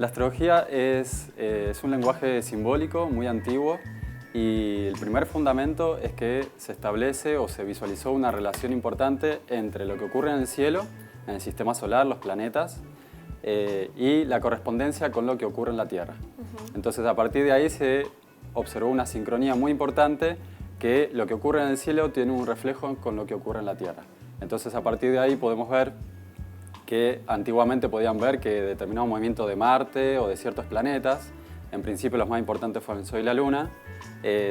La astrología es un lenguaje simbólico muy antiguo y el primer fundamento es que se establece o se visualizó una relación importante entre lo que ocurre en el cielo, en el sistema solar, los planetas, y la correspondencia con lo que ocurre en la Tierra. Entonces, a partir de ahí se observó una sincronía muy importante, que lo que ocurre en el cielo tiene un reflejo con lo que ocurre en la Tierra. Entonces, a partir de ahí podemos ver que antiguamente podían ver que determinado movimiento de Marte o de ciertos planetas, en principio los más importantes fueron el Sol y la Luna,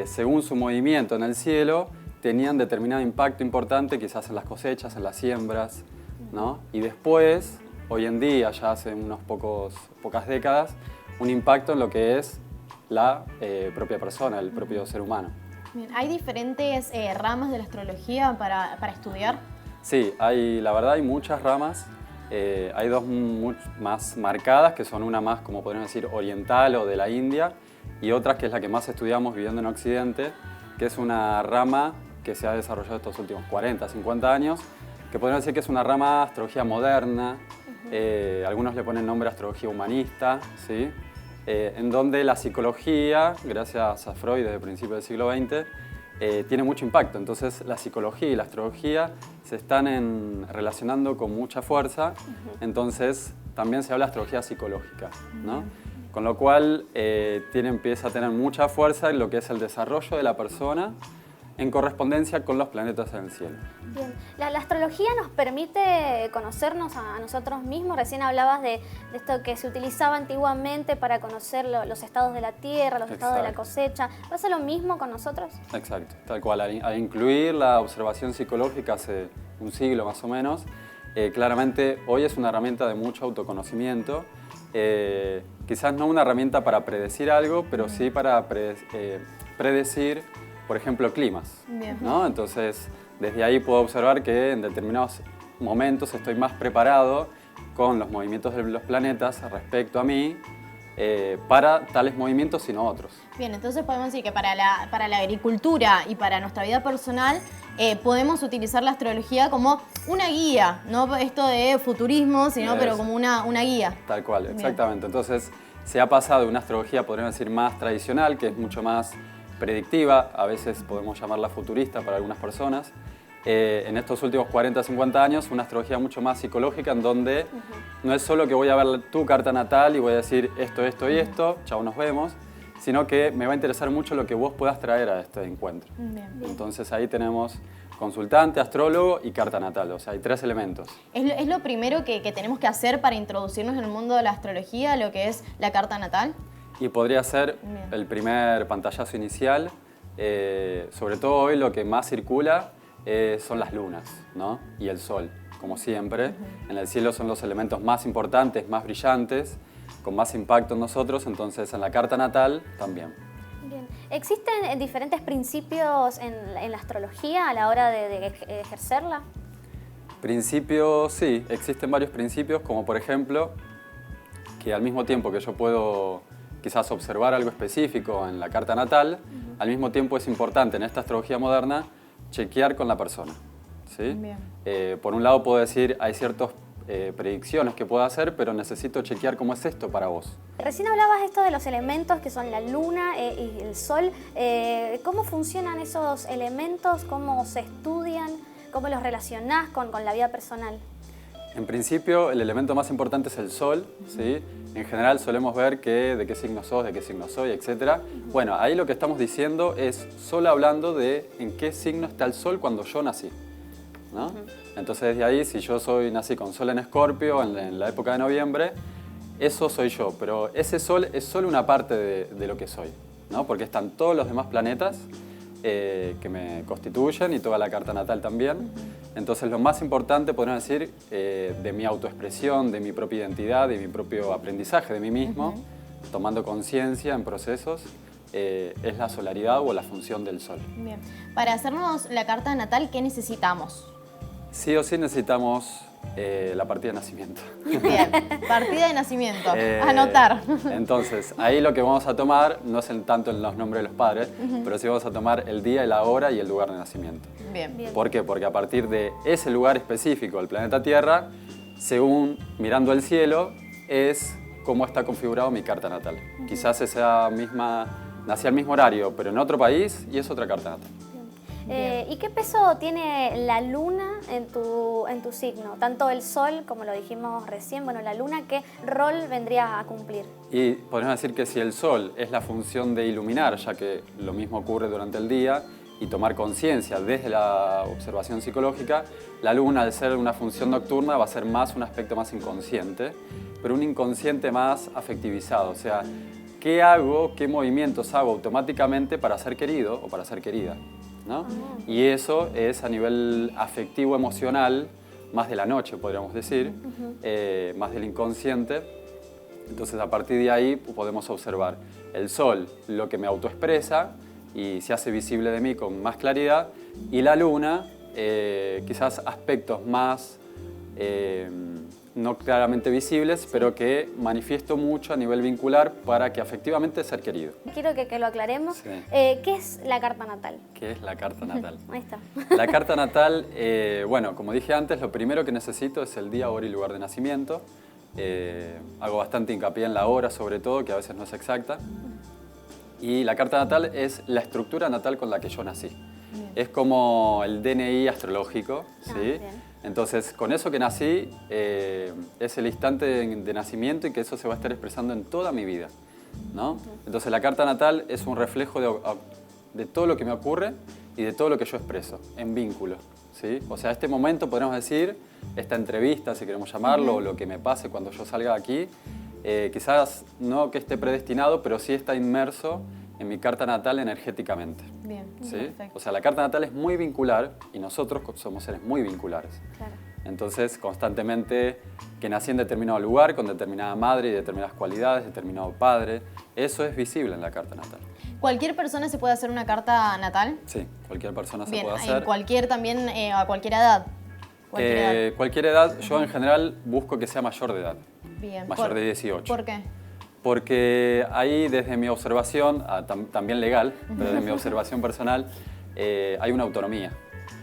según su movimiento en el cielo, tenían determinado impacto importante quizás en las cosechas, en las siembras, ¿no? Y después, hoy en día, ya hace pocas décadas, un impacto en lo que es la propia persona, el propio ser humano. Bien. ¿Hay diferentes ramas de la astrología para estudiar? Sí, la verdad hay muchas ramas. Hay dos más marcadas, que son una más, como podríamos decir, oriental o de la India, y otra que es la que más estudiamos viviendo en Occidente, que es una rama que se ha desarrollado estos últimos 40, 50 años, que podríamos decir que es una rama de astrología moderna, algunos le ponen nombre astrología humanista, ¿sí? En donde la psicología, gracias a Freud desde principios del siglo XX, tiene mucho impacto. Entonces la psicología y la astrología se están relacionando con mucha fuerza, entonces también se habla de astrología psicológica, ¿no? Con lo cual empieza a tener mucha fuerza en lo que es el desarrollo de la persona en correspondencia con los planetas en el cielo. Bien. ¿La astrología nos permite conocernos a nosotros mismos? Recién hablabas de esto que se utilizaba antiguamente para conocer los estados de la tierra, los estados de la cosecha. ¿Pasa lo mismo con nosotros? Exacto, tal cual. Al incluir la observación psicológica hace un siglo más o menos, claramente hoy es una herramienta de mucho autoconocimiento. Quizás no una herramienta para predecir algo, pero sí para predecir, por ejemplo, climas, ¿no? Entonces, desde ahí puedo observar que en determinados momentos estoy más preparado con los movimientos de los planetas respecto a mí para tales movimientos y no otros. Bien, entonces podemos decir que para la agricultura y para nuestra vida personal podemos utilizar la astrología como una guía, no esto de futurismo, sino pero como una guía. Tal cual, exactamente. Bien. Entonces, se ha pasado de una astrología, podríamos decir, más tradicional, que es mucho más predictiva, a veces podemos llamarla futurista para algunas personas, en estos últimos 40, 50 años, una astrología mucho más psicológica, en donde no es solo que voy a ver tu carta natal y voy a decir esto, esto y esto, chao, nos vemos, sino que me va a interesar mucho lo que vos puedas traer a este encuentro. Bien. Entonces ahí tenemos consultante, astrólogo y carta natal, o sea, hay 3 elementos. ¿Es lo primero que tenemos que hacer para introducirnos en el mundo de la astrología, lo que es la carta natal? Y podría ser el primer pantallazo inicial. Sobre todo hoy lo que más circula son las lunas, ¿no? Y el sol, como siempre. En el cielo son los elementos más importantes, más brillantes, con más impacto en nosotros, entonces en la carta natal también. Bien. ¿Existen diferentes principios en la astrología a la hora de ejercerla? Principios, sí, existen varios principios, como por ejemplo, que al mismo tiempo que yo puedo quizás observar algo específico en la carta natal, al mismo tiempo es importante en esta astrología moderna chequear con la persona, ¿sí? Por un lado puedo decir, hay ciertas predicciones que puedo hacer, pero necesito chequear cómo es esto para vos. Recién hablabas esto de los elementos que son la luna y el sol. ¿Cómo funcionan esos elementos? ¿Cómo se estudian? ¿Cómo los relacionás con la vida personal? En principio, el elemento más importante es el sol, ¿sí? En general solemos ver de qué signo sos, de qué signo soy, etc. Bueno, ahí lo que estamos diciendo es solo hablando de en qué signo está el sol cuando yo nací, ¿no? Entonces desde ahí, si yo nací con sol en Escorpio en la época de noviembre, eso soy yo, pero ese sol es solo una parte de lo que soy, ¿no? Porque están todos los demás planetas que me constituyen y toda la carta natal también. Entonces lo más importante, podríamos decir, de mi autoexpresión, de mi propia identidad, de mi propio aprendizaje de mí mismo, tomando conciencia en procesos, es la solaridad o la función del sol. Bien. Para hacernos la carta natal, ¿qué necesitamos? Sí o sí necesitamos la partida de nacimiento. Bien, partida de nacimiento, anotar. Entonces, ahí lo que vamos a tomar no es tanto en los nombres de los padres, pero sí vamos a tomar el día, la hora y el lugar de nacimiento. Bien. ¿Por qué? Porque a partir de ese lugar específico del planeta Tierra, según mirando el cielo, es cómo está configurado mi carta natal. Quizás esa misma, nací al mismo horario, pero en otro país y es otra carta natal. ¿Y qué peso tiene la luna en tu signo? Tanto el sol, como lo dijimos recién, bueno, la luna, ¿qué rol vendría a cumplir? Y podemos decir que si el sol es la función de iluminar, ya que lo mismo ocurre durante el día, y tomar conciencia desde la observación psicológica, la luna, al ser una función nocturna, va a ser más un aspecto más inconsciente, pero un inconsciente más afectivizado. O sea, ¿qué hago, qué movimientos hago automáticamente para ser querido o para ser querida? ¿No? Y eso es a nivel afectivo, emocional, más de la noche, podríamos decir, más del inconsciente. Entonces, a partir de ahí podemos observar el sol, lo que me autoexpresa y se hace visible de mí con más claridad, y la luna, quizás aspectos más no claramente visibles, pero que manifiesto mucho a nivel vincular para que afectivamente ser querido. Quiero que lo aclaremos. Sí. ¿Qué es la carta natal? ¿Qué es la carta natal? Ahí está. La carta natal, bueno, como dije antes, lo primero que necesito es el día, hora y lugar de nacimiento. Hago bastante hincapié en la hora, sobre todo, que a veces no es exacta. Y la carta natal es la estructura natal con la que yo nací. Bien. Es como el DNI astrológico, ¿sí? Bien. Entonces, con eso que nací, es el instante de nacimiento y que eso se va a estar expresando en toda mi vida, ¿no? Entonces, la carta natal es un reflejo de todo lo que me ocurre y de todo lo que yo expreso, en vínculo, ¿sí? O sea, este momento, podemos decir, esta entrevista, si queremos llamarlo, o lo que me pase cuando yo salga de aquí, quizás no que esté predestinado, pero sí está inmerso en mi carta natal energéticamente. Bien, ¿sí? perfecto. O sea, la carta natal es muy vincular y nosotros somos seres muy vinculares. Claro. Entonces, constantemente, que nací en determinado lugar, con determinada madre y determinadas cualidades, determinado padre, eso es visible en la carta natal. ¿Cualquier persona se puede hacer una carta natal? Sí, cualquier persona se Bien, puede hacer. en cualquier también, a cualquier edad. Cualquier edad, yo en general busco que sea mayor de edad. Bien. Mayor de 18. ¿Por qué? Porque ahí, desde mi observación, también legal, pero desde mi observación personal, hay una autonomía.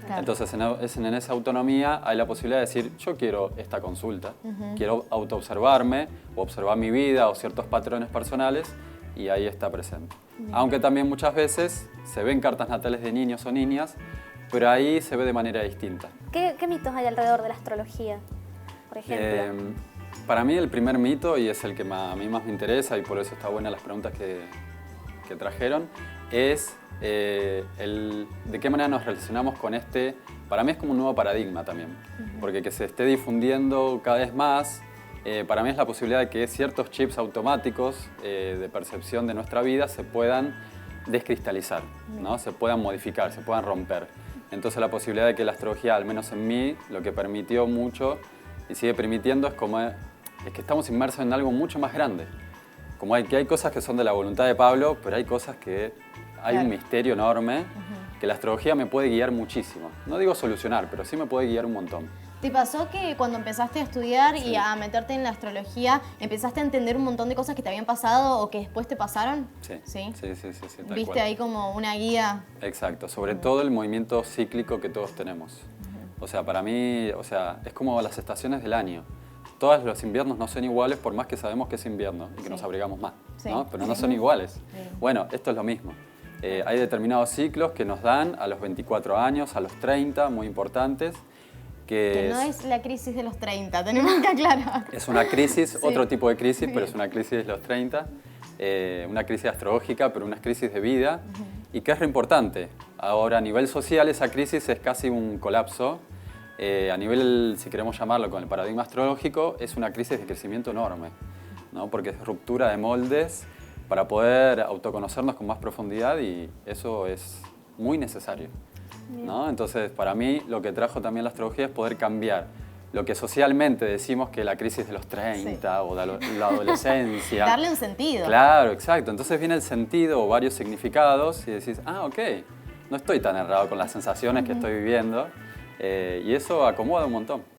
Claro. Entonces, en esa autonomía hay la posibilidad de decir, yo quiero esta consulta, quiero autoobservarme, o observar mi vida, o ciertos patrones personales, y ahí está presente. Aunque también muchas veces se ven cartas natales de niños o niñas, pero ahí se ve de manera distinta. ¿Qué mitos hay alrededor de la astrología, por ejemplo? Para mí el primer mito, y es el que a mí más me interesa, y por eso está buena las preguntas que trajeron, es de qué manera nos relacionamos con este. Para mí es como un nuevo paradigma también, porque que se esté difundiendo cada vez más, para mí es la posibilidad de que ciertos chips automáticos de percepción de nuestra vida se puedan descristalizar, ¿no? Se puedan modificar, se puedan romper. Entonces la posibilidad de que la astrología, al menos en mí, lo que permitió mucho y sigue permitiendo es que estamos inmersos en algo mucho más grande. Como que hay cosas que son de la voluntad de Pablo, pero hay cosas que hay un misterio enorme que la astrología me puede guiar muchísimo. No digo solucionar, pero sí me puede guiar un montón. ¿Te pasó que cuando empezaste a estudiar y a meterte en la astrología, empezaste a entender un montón de cosas que te habían pasado o que después te pasaron? Sí. ¿Sí? Sí, tal ¿Viste cual. ahí como una guía? Exacto, sobre todo el movimiento cíclico que todos tenemos. O sea, para mí, es como las estaciones del año. Todos los inviernos no son iguales por más que sabemos que es invierno y que nos abrigamos más, ¿no? Pero no son iguales. Sí. Bueno, esto es lo mismo. Hay determinados ciclos que nos dan a los 24 años, a los 30, muy importantes. Que no es la crisis de los 30, tenemos que aclarar. Es una crisis, otro tipo de crisis, pero es una crisis de los 30. Una crisis astrológica, pero una crisis de vida. Y que es re importante. Ahora, a nivel social, esa crisis es casi un colapso. A nivel, si queremos llamarlo con el paradigma astrológico, es una crisis de crecimiento enorme, ¿no? Porque es ruptura de moldes para poder autoconocernos con más profundidad y eso es muy necesario, ¿no? Entonces, para mí, lo que trajo también la astrología es poder cambiar lo que socialmente decimos que la crisis de los 30 o de la adolescencia. Darle un sentido. Claro, exacto. Entonces viene el sentido o varios significados y decís, ok, no estoy tan errado con las sensaciones que estoy viviendo. Y eso acomoda un montón.